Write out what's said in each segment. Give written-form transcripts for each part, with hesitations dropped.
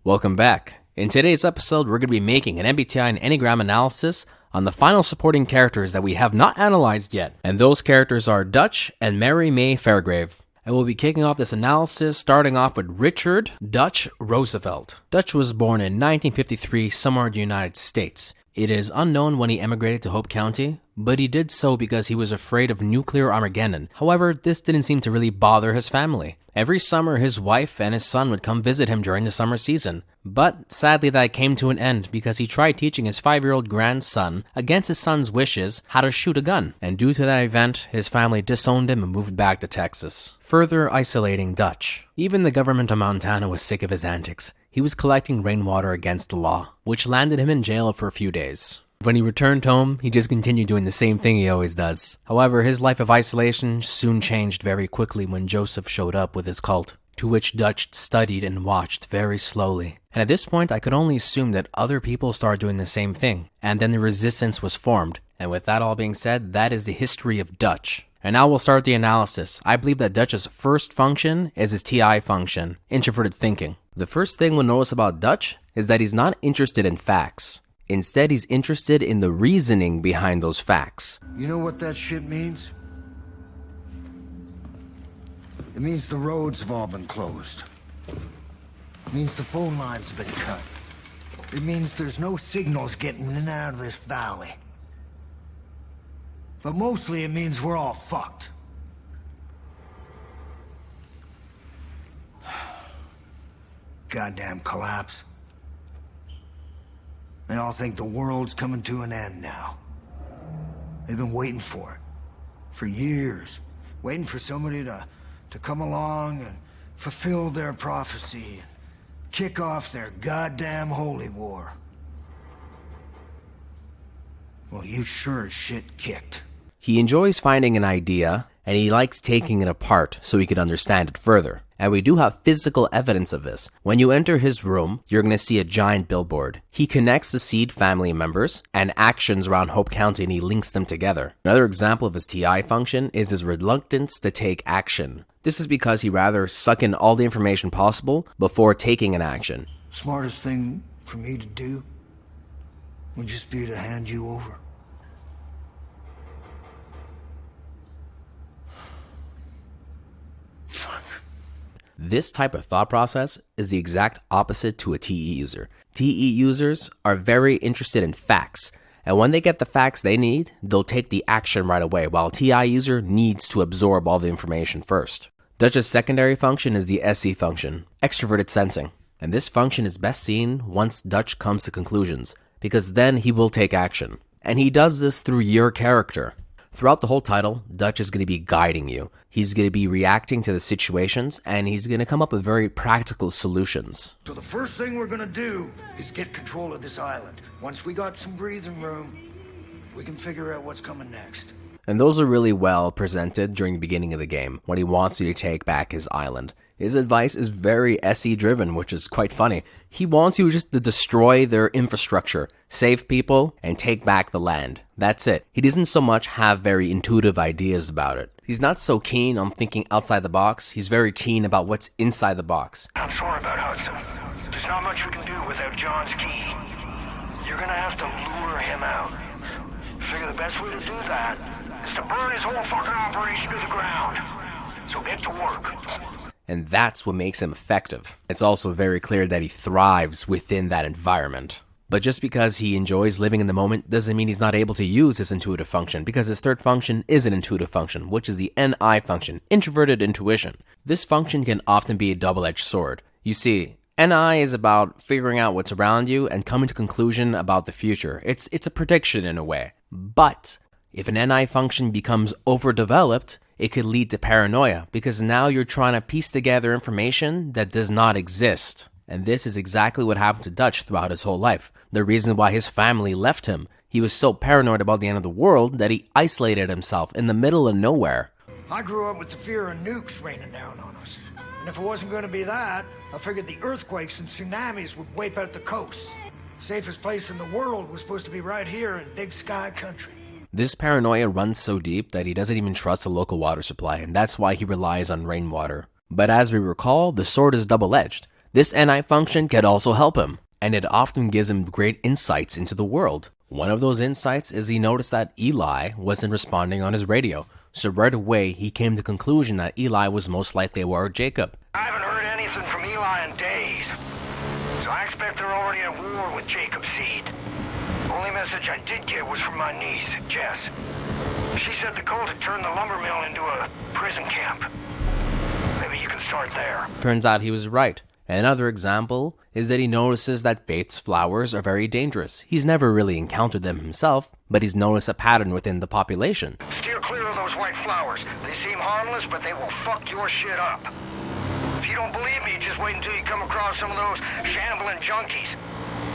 Welcome back. In today's episode, we're going to be making an MBTI and Enneagram analysis on the final supporting characters that we have not analyzed yet. And those characters are Dutch and Mary May Fairgrave. And we'll be kicking off this analysis starting off with Richard Dutch Roosevelt. Dutch was born in 1953 somewhere in the United States. It is unknown when he emigrated to Hope County, but he did so because he was afraid of nuclear Armageddon. However, this didn't seem to really bother his family. Every summer, his wife and his son would come visit him during the summer season. But sadly, that came to an end because he tried teaching his 5-year-old grandson, against his son's wishes, how to shoot a gun. And due to that event, his family disowned him and moved back to Texas, further isolating Dutch. Even the government of Montana was sick of his antics. He was collecting rainwater against the law, which landed him in jail for a few days. When he returned home, he just continued doing the same thing he always does. However, his life of isolation soon changed very quickly when Joseph showed up with his cult, to which Dutch studied and watched very slowly. And at this point, I could only assume that other people started doing the same thing, and then the resistance was formed. And with that all being said, that is the history of Dutch. And now we'll start the analysis. I believe that Dutch's first function is his TI function, introverted thinking. The first thing we'll notice about Dutch is that he's not interested in facts. Instead, he's interested in the reasoning behind those facts. You know what that shit means? It means the roads have all been closed. It means the phone lines have been cut. It means there's no signals getting in and out of this valley. But mostly it means we're all fucked. Goddamn collapse. They all think the world's coming to an end now. They've been waiting for it. For years. Waiting for somebody to come along and fulfill their prophecy and kick off their goddamn holy war. Well, you sure as shit kicked. He enjoys finding an idea, and he likes taking it apart so he can understand it further. And we do have physical evidence of this. When you enter his room, you're going to see a giant billboard. He connects the seed family members and actions around Hope County, and he links them together. Another example of his TI function is his reluctance to take action. This is because he'd rather suck in all the information possible before taking an action. Smartest thing for me to do would just be to hand you over. This type of thought process is the exact opposite to a TE user. TE users are very interested in facts, and when they get the facts they need, they'll take the action right away, while a TI user needs to absorb all the information first. Dutch's secondary function is the SE function, extroverted sensing, and this function is best seen once Dutch comes to conclusions, because then he will take action. And he does this through your character. Throughout the whole title, Dutch is going to be guiding you. He's going to be reacting to the situations, and he's going to come up with very practical solutions. So the first thing we're going to do is get control of this island. Once we got some breathing room, we can figure out what's coming next. And those are really well presented during the beginning of the game, when he wants you to take back his island. His advice is very SE driven, which is quite funny. He wants you just to destroy their infrastructure, save people, and take back the land. That's it. He doesn't so much have very intuitive ideas about it. He's not so keen on thinking outside the box. He's very keen about what's inside the box. I'm sorry about Hudson. There's not much we can do without John's key. You're gonna have to lure him out. Figure the best way to do that is to burn his whole fucking operation to the ground. So get to work. And that's what makes him effective. It's also very clear that he thrives within that environment. But just because he enjoys living in the moment doesn't mean he's not able to use his intuitive function, because his third function is an intuitive function, which is the NI function, introverted intuition. This function can often be a double-edged sword. You see, NI is about figuring out what's around you and coming to conclusion about the future. It's a prediction in a way. But if an NI function becomes overdeveloped, it could lead to paranoia, because now you're trying to piece together information that does not exist. And this is exactly what happened to Dutch throughout his whole life. The reason why his family left him. He was so paranoid about the end of the world that he isolated himself in the middle of nowhere. I grew up with the fear of nukes raining down on us. And if it wasn't going to be that, I figured the earthquakes and tsunamis would wipe out the coasts. The safest place in the world was supposed to be right here in Big Sky Country. This paranoia runs so deep that he doesn't even trust the local water supply, and that's why he relies on rainwater. But as we recall, the sword is double-edged. This NI function can also help him, and it often gives him great insights into the world. One of those insights is he noticed that Eli wasn't responding on his radio, so right away he came to the conclusion that Eli was most likely aware of Jacob. I haven't heard anything from Eli in days, so I expect they're already at war with Jacob's seed. Only message I did get was from my niece, Jess. She said the cult had turned the lumber mill into a prison camp. Maybe you can start there. Turns out he was right. Another example is that he notices that Faith's flowers are very dangerous. He's never really encountered them himself, but he's noticed a pattern within the population. Steer clear of those white flowers. They seem harmless, but they will fuck your shit up. If you don't believe me, just wait until you come across some of those shambling junkies.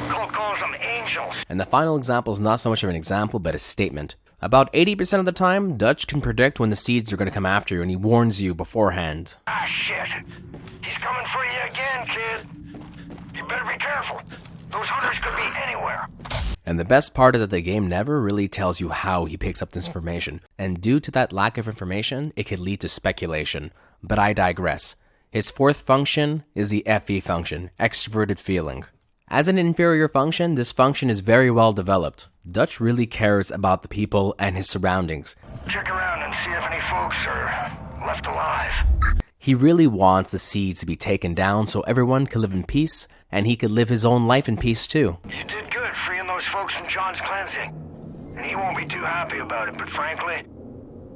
Cult calls them angels. And the final example is not so much of an example, but a statement. About 80% of the time, Dutch can predict when the seeds are going to come after you, and he warns you beforehand. Ah, shit. He's coming for you again, kid. You better be careful. Those hunters could be anywhere. And the best part is that the game never really tells you how he picks up this information. And due to that lack of information, it could lead to speculation. But I digress. His fourth function is the FE function, extroverted feeling. As an inferior function, this function is very well developed. Dutch really cares about the people and his surroundings. Check around and see if any folks are left alive. He really wants the seeds to be taken down so everyone can live in peace, and he could live his own life in peace too. You did good freeing those folks from John's cleansing. And he won't be too happy about it, but frankly,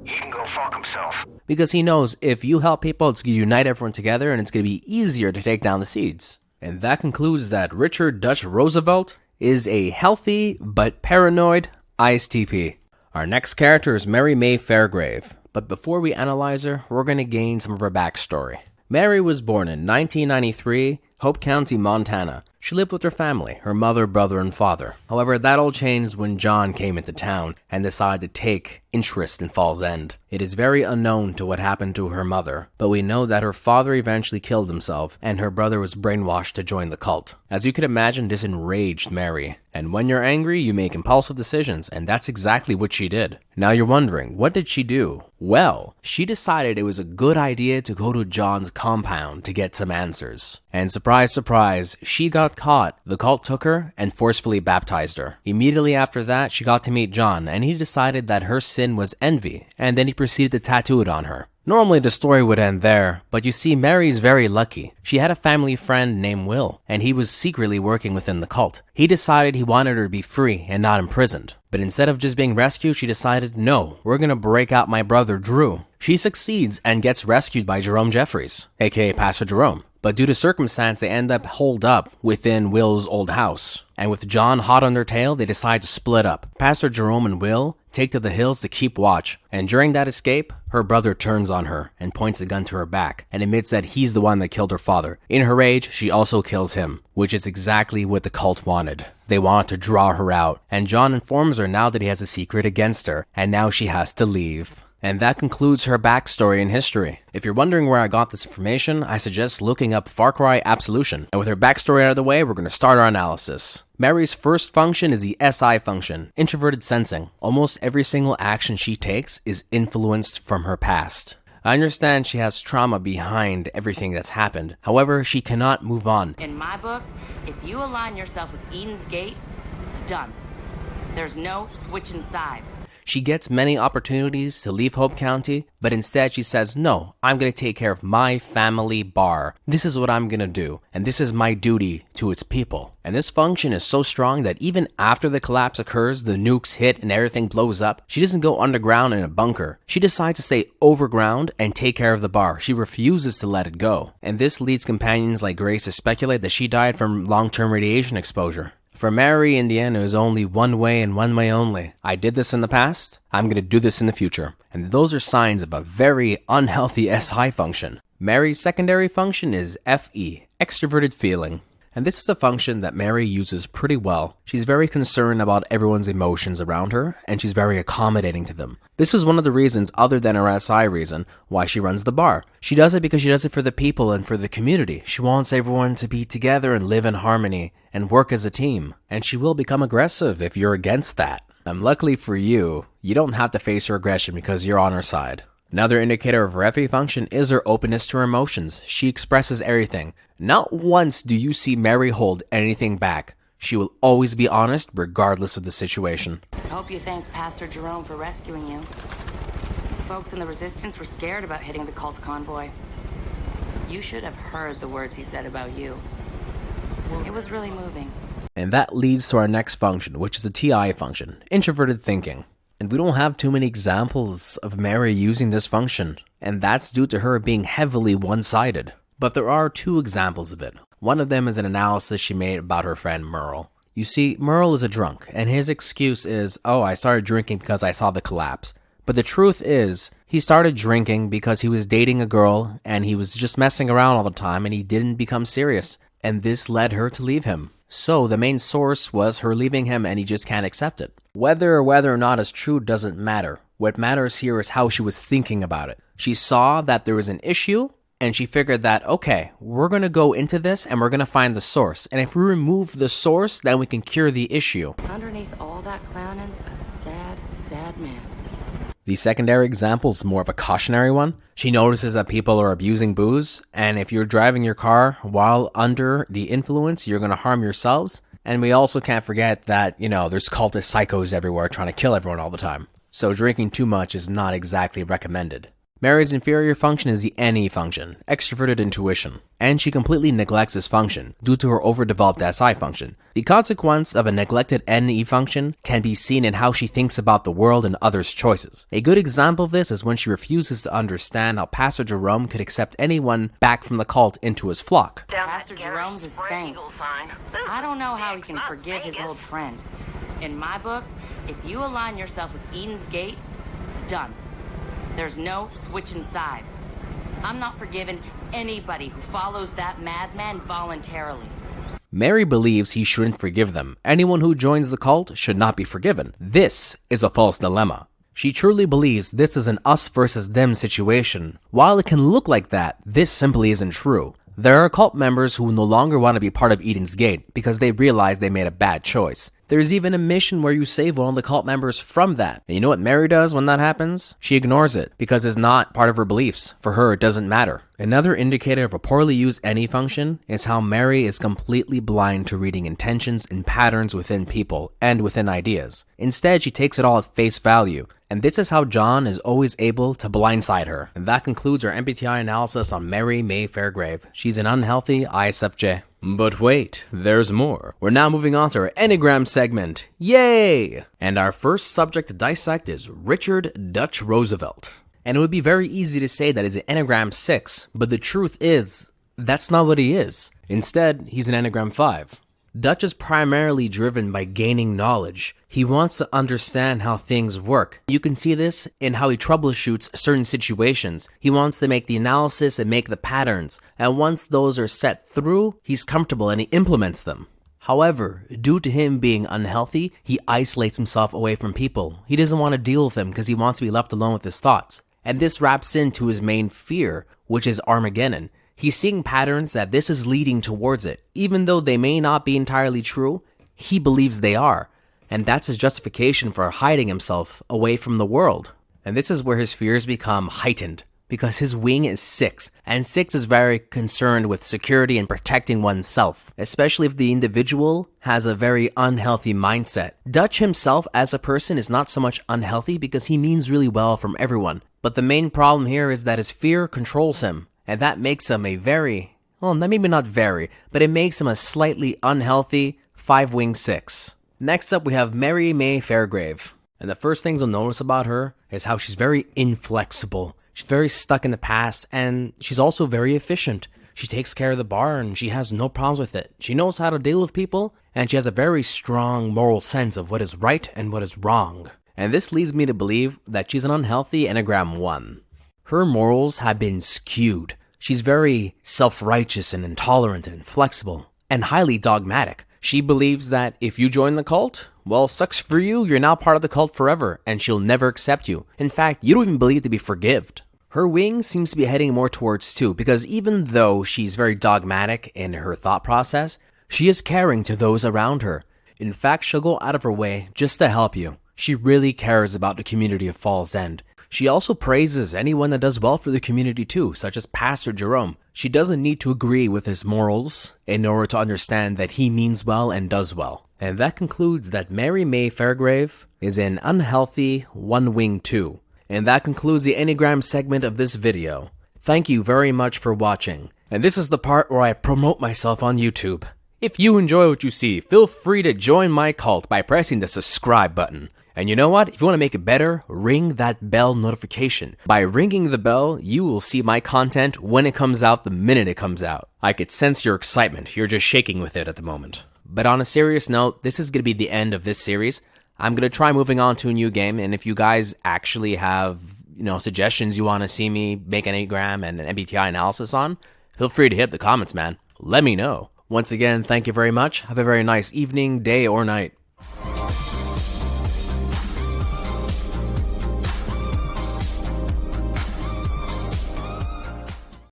he can go fuck himself. Because he knows if you help people, it's going to unite everyone together and it's going to be easier to take down the seeds. And that concludes that Richard Dutch Roosevelt is a healthy but paranoid ISTP. Our next character is Mary May Fairgrave. But before we analyze her, we're going to gain some of her backstory. Mary was born in 1993, Hope County, Montana. She lived with her family, her mother, brother, and father. However, that all changed when John came into town and decided to take interest in Falls End. It is very unknown to what happened to her mother, but we know that her father eventually killed himself and her brother was brainwashed to join the cult. As you can imagine, this enraged Mary. And when you're angry, you make impulsive decisions, and that's exactly what she did. Now you're wondering, what did she do? Well, she decided it was a good idea to go to John's compound to get some answers. And surprise, surprise, she got caught. The cult took her and forcefully baptized her. Immediately after that, she got to meet John, and he decided that her sin was envy, and then he proceeded to tattoo it on her. Normally the story would end there, but you see Mary's very lucky. She had a family friend named Will, and he was secretly working within the cult. He decided he wanted her to be free and not imprisoned. But instead of just being rescued, she decided, no, we're gonna break out my brother Drew. She succeeds and gets rescued by Jerome Jeffries, aka Pastor Jerome. But due to circumstance, they end up holed up within Will's old house. And with John hot on their tail, they decide to split up. Pastor Jerome and Will take to the hills to keep watch. And during that escape, her brother turns on her and points a gun to her back and admits that he's the one that killed her father. In her rage, she also kills him, which is exactly what the cult wanted. They wanted to draw her out. And John informs her now that he has a secret against her, and now she has to leave. And that concludes her backstory and history. If you're wondering where I got this information, I suggest looking up Far Cry Absolution. And with her backstory out of the way, we're going to start our analysis. Mary's first function is the SI function, introverted sensing. Almost every single action she takes is influenced from her past. I understand she has trauma behind everything that's happened. However, she cannot move on. In my book, if you align yourself with Eden's Gate, done. There's no switching sides. She gets many opportunities to leave Hope County, but instead she says, no, I'm going to take care of my family bar. This is what I'm going to do, and this is my duty to its people. And this function is so strong that even after the collapse occurs, the nukes hit and everything blows up, she doesn't go underground in a bunker. She decides to stay overground and take care of the bar. She refuses to let it go. And this leads companions like Grace to speculate that she died from long-term radiation exposure. For Mary, Indiana is only one way and one way only. I did this in the past, I'm going to do this in the future. And those are signs of a very unhealthy SI function. Mary's secondary function is FE, extroverted feeling. And this is a function that Mary uses pretty well. She's very concerned about everyone's emotions around her, and she's very accommodating to them. This is one of the reasons, other than her SI reason, why she runs the bar. She does it because she does it for the people and for the community. She wants everyone to be together and live in harmony and work as a team. And she will become aggressive if you're against that. And luckily for you, you don't have to face her aggression because you're on her side. Another indicator of her FE function is her openness to her emotions. She expresses everything. Not once do you see Mary hold anything back. She will always be honest regardless of the situation. I hope you thank Pastor Jerome for rescuing you. Folks in the Resistance were scared about hitting the cult's convoy. You should have heard the words he said about you. It was really moving. And that leads to our next function, which is a TI function, introverted thinking. And we don't have too many examples of Mary using this function, and that's due to her being heavily one-sided. But there are 2 examples of it. One of them is an analysis she made about her friend Merle. You see, Merle is a drunk, and his excuse is, oh, I started drinking because I saw the collapse. But the truth is, he started drinking because he was dating a girl, and he was just messing around all the time, and he didn't become serious. And this led her to leave him. So the main source was her leaving him, and he just can't accept it. Whether or not it's true doesn't matter. What matters here is how she was thinking about it. She saw that there was an issue, and she figured that, okay, we're going to go into this and we're going to find the source. And if we remove the source, then we can cure the issue. Underneath all that clowning's a sad, sad man. The secondary example is more of a cautionary one. She notices that people are abusing booze, and if you're driving your car while under the influence, you're going to harm yourselves. And we also can't forget that, there's cultist psychos everywhere trying to kill everyone all the time. So drinking too much is not exactly recommended. Mary's inferior function is the NE function, extroverted intuition, and she completely neglects this function due to her overdeveloped SI function. The consequence of a neglected NE function can be seen in how she thinks about the world and others' choices. A good example of this is when she refuses to understand how Pastor Jerome could accept anyone back from the cult into his flock. Pastor Jerome's a saint. I don't know how he can forgive his old friend. In my book, if you align yourself with Eden's Gate, done. There's no switching sides. I'm not forgiving anybody who follows that madman voluntarily. Mary believes he shouldn't forgive them. Anyone who joins the cult should not be forgiven. This is a false dilemma. She truly believes this is an us versus them situation. While it can look like that, this simply isn't true. There are cult members who no longer want to be part of Eden's Gate because they realize they made a bad choice. There's even a mission where you save one of the cult members from that. And you know what Mary does when that happens? She ignores it because it's not part of her beliefs. For her, it doesn't matter. Another indicator of a poorly used NE function is how Mary is completely blind to reading intentions and patterns within people and within ideas. Instead, she takes it all at face value. And this is how John is always able to blindside her. And that concludes our MBTI analysis on Mary May Fairgrave. She's an unhealthy ISFJ. But wait, there's more. We're now moving on to our Enneagram segment. Yay! And our first subject to dissect is Richard Dutch Roosevelt. And it would be very easy to say that he's an Enneagram 6, but the truth is, that's not what he is. Instead, he's an Enneagram 5. Dutch is primarily driven by gaining knowledge. He wants to understand how things work. You can see this in how he troubleshoots certain situations. He wants to make the analysis and make the patterns. And once those are set through, he's comfortable and he implements them. However, due to him being unhealthy, he isolates himself away from people. He doesn't want to deal with them because he wants to be left alone with his thoughts. And this wraps into his main fear, which is Armageddon. He's seeing patterns that this is leading towards it. Even though they may not be entirely true, he believes they are. And that's his justification for hiding himself away from the world. And this is where his fears become heightened, because his wing is 6, and 6 is very concerned with security and protecting oneself, especially if the individual has a very unhealthy mindset. Dutch himself as a person is not so much unhealthy because he means really well from everyone. But the main problem here is that his fear controls him. And that makes him a very, well, maybe not very, but it makes him a slightly unhealthy 5-wing 6. Next up, we have Mary May Fairgrave. And the first things you'll notice about her is how she's very inflexible. She's very stuck in the past, and she's also very efficient. She takes care of the bar, and she has no problems with it. She knows how to deal with people, and she has a very strong moral sense of what is right and what is wrong. And this leads me to believe that she's an unhealthy Enneagram 1. Her morals have been skewed. She's very self-righteous and intolerant and inflexible and highly dogmatic. She believes that if you join the cult, well, sucks for you, you're now part of the cult forever and she'll never accept you. In fact, you don't even believe to be forgived. Her wing seems to be heading more towards 2 because even though she's very dogmatic in her thought process, she is caring to those around her. In fact, she'll go out of her way just to help you. She really cares about the community of Falls End. She also praises anyone that does well for the community too, such as Pastor Jerome. She doesn't need to agree with his morals in order to understand that he means well and does well. And that concludes that Mary May Fairgrave is an unhealthy one-wing 2. And that concludes the Enneagram segment of this video. Thank you very much for watching. And this is the part where I promote myself on YouTube. If you enjoy what you see, feel free to join my cult by pressing the subscribe button. And you know what? If you want to make it better, ring that bell notification. By ringing the bell, you will see my content when it comes out the minute it comes out. I could sense your excitement. You're just shaking with it at the moment. But on a serious note, this is going to be the end of this series. I'm going to try moving on to a new game, and if you guys actually have, suggestions you want to see me make an Enneagram and an MBTI analysis on, feel free to hit the comments, man. Let me know. Once again, thank you very much. Have a very nice evening, day, or night.